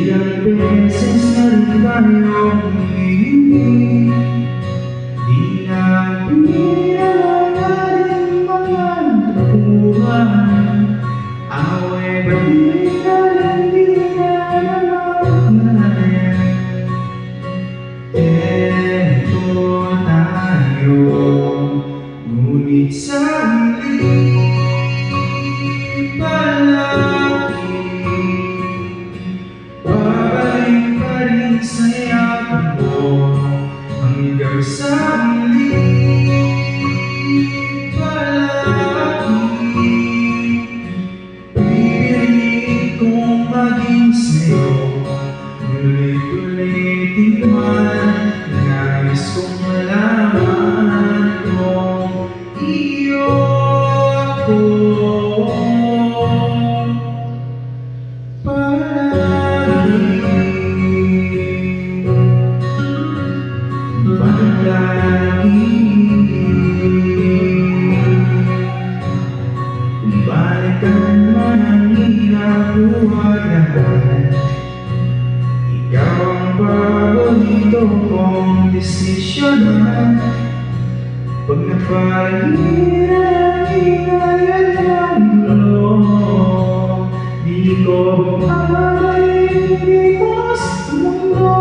Ilang beses na rin tayong humihingi, di natin natin mga tukuhan. Away ba di na lang di na namamalayan? Eto tayo, ngunit sa huli palagi babalik pa rin sa yakap mo hanggang sa huli palagi. Pinipilit kong maging sa'yo, ulit-ulitin man, nais kong malaman kung iyo ako palagi. Balikan man ang hirap buhay naman, ikaw ang paborito kong desisyonan. Pag napahiran ang hinayan ng gulo, di ko maiiwas sa mundo.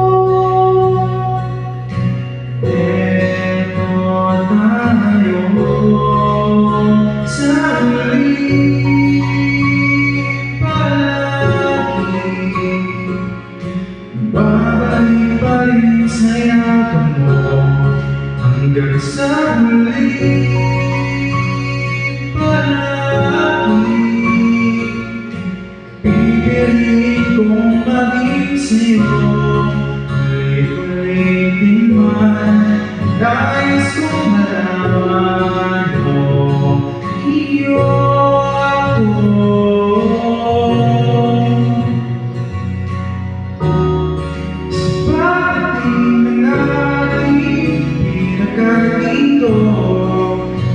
Eto tayo sa huli palagi, babalik pa rin sa yakap mo hanggang sa huli palagi. Pipiliin kong maging sa'yo, ulit-ulitin man, nais kong malaman mo iyo ako. Sa pagdating ng ating pinagkakito,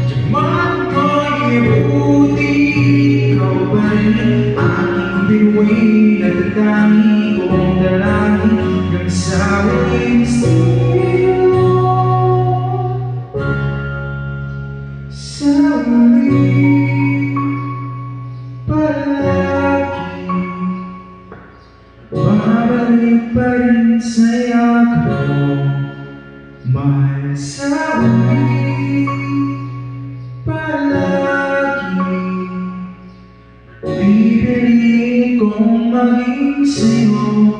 tiyaman ko'y ibuti, ikaw pa rin aking bituin at tatangin kong dalangin hanggang sa huling sa'yo. Sa huli palagi, babalik pa rin sa yakap mo, mahal. Sa huli palagi, pipiliin kong maging sa'yo,